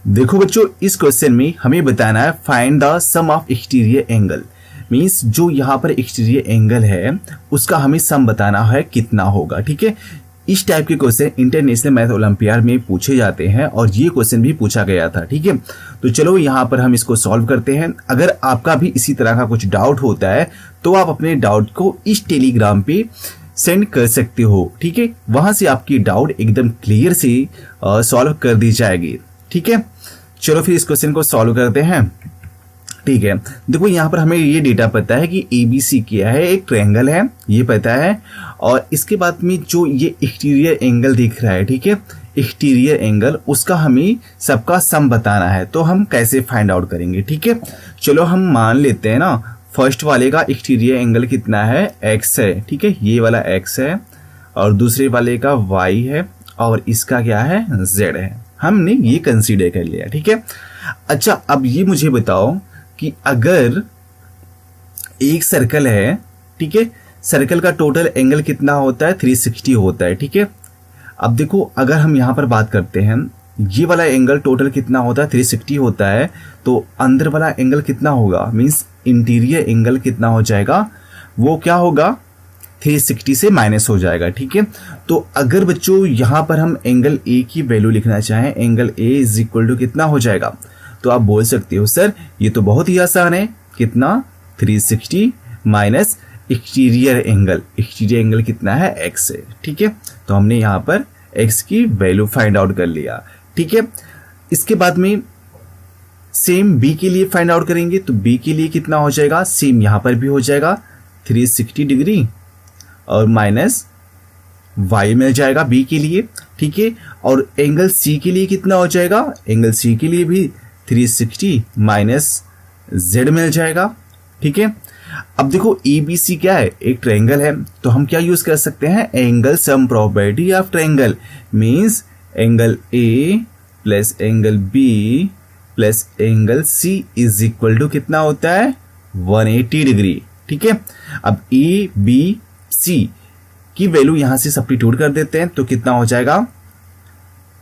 देखो बच्चों, इस क्वेश्चन में हमें बताना है find the sum of exterior angle. Means जो यहाँ पर एक्सटीरियर एंगल है उसका हमें सम बताना है कितना होगा। ठीक है, इस टाइप के क्वेश्चन इंटरनेशनल मैथ ओलंपियाड में पूछे जाते हैं और ये क्वेश्चन भी पूछा गया था। ठीक है, तो चलो यहाँ पर हम इसको सॉल्व करते हैं। अगर आपका भी इसी तरह का कुछ डाउट होता है तो आप अपने डाउट को इस टेलीग्राम पे सेंड कर सकते हो। ठीक है, वहां से आपकी डाउट एकदम क्लियर से सॉल्व कर दी जाएगी। ठीक है, चलो फिर इस क्वेश्चन को सॉल्व करते हैं। ठीक है, देखो यहाँ पर हमें ये डेटा पता है कि ABC क्या है, एक ट्रायंगल है, ये पता है। और इसके बाद में जो ये एक्सटीरियर एंगल दिख रहा है, ठीक है, एक्सटीरियर एंगल, उसका हमें सबका सम बताना है। तो हम कैसे फाइंड आउट करेंगे? ठीक है, चलो हम मान लेते हैं ना, फर्स्ट वाले का एक्सटीरियर एंगल कितना है, x है। ठीक है, ये वाला x है और दूसरे वाले का y है और इसका क्या है, z है। हमने ये कंसीडर कर लिया। ठीक है, अच्छा अब ये मुझे बताओ कि अगर एक सर्कल है, ठीक है, सर्कल का टोटल एंगल कितना होता है, 360 होता है। ठीक है, अब देखो अगर हम यहाँ पर बात करते हैं, ये वाला एंगल टोटल कितना होता है, 360 होता है, तो अंदर वाला एंगल कितना होगा, मीन्स इंटीरियर एंगल कितना हो जाएगा, वो क्या होगा, 360 से माइनस हो जाएगा। ठीक है, तो अगर बच्चों यहाँ पर हम एंगल ए की वैल्यू लिखना चाहें, angle A is equal to कितना हो जाएगा, तो आप बोल सकते हो सर ये तो बहुत ही आसान है, कितना, 360 minus exterior angle, exterior angle कितना है, x है। ठीक है, तो हमने यहाँ पर x की वैल्यू फाइंड आउट कर लिया। ठीक है, इसके बाद में सेम b के लिए फाइंड आउट करेंगे, तो b के लिए कितना हो जाएगा, सेम यहाँ पर भी हो जाएगा 360 डिग्री और माइनस y मिल जाएगा b के लिए। ठीक है, और एंगल c के लिए कितना हो जाएगा, एंगल c के लिए भी 360 माइनस z मिल जाएगा। ठीक है, अब देखो ABC क्या है, एक ट्रायंगल है, तो हम क्या यूज कर सकते हैं, angle sum property of triangle, means angle A plus angle B plus angle C is equal to कितना होता है, 180 डिग्री। ठीक है, अब ABC की वैल्यू यहां से सब्स्टिट्यूट कर देते हैं, तो कितना हो जाएगा,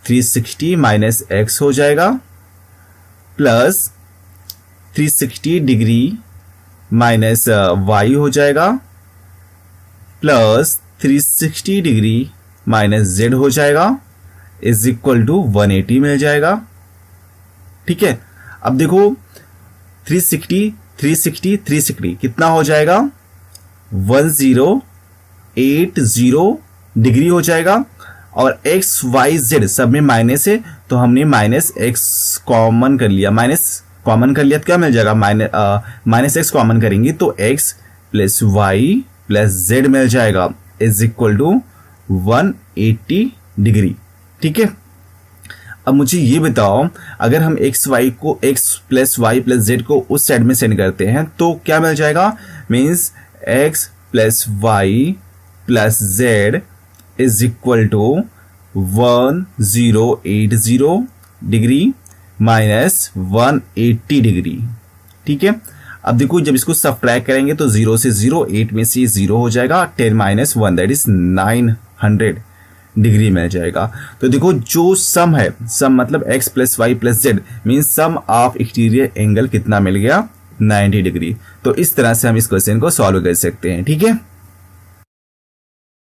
360 माइनस x हो जाएगा प्लस 360 डिग्री माइनस y हो जाएगा प्लस 360 डिग्री माइनस z हो जाएगा इज इक्वल टू 180 मिल जाएगा। ठीक है, अब देखो 360 360 360 कितना हो जाएगा, 1080 डिग्री हो जाएगा और x y z सब में माइनस है, तो हमने माइनस x कॉमन कर लिया, तो क्या मिल जाएगा, माइनस x कॉमन करेंगे तो x plus y plus z मिल जाएगा इज इक्वल टू 180 डिग्री। ठीक है, अब मुझे ये बताओ अगर हम x plus y plus z को उस साइड में सेंड करते हैं तो क्या मिल जाएगा, means x plus y plus z is equal to 1080 degree minus 180 degree. ठीक है, अब देखो जब इसको सब्ट्रैक्ट करेंगे तो 0 से 0, 8 में से 0 हो जाएगा, 10 माइनस 1 दैट इज 900 डिग्री मिल जाएगा। तो देखो जो सम है, सम मतलब x plus y plus z means sum of exterior angle कितना मिल गया, 90 डिग्री। तो इस तरह से हम इस क्वेश्चन को सॉल्व कर सकते हैं। ठीक है।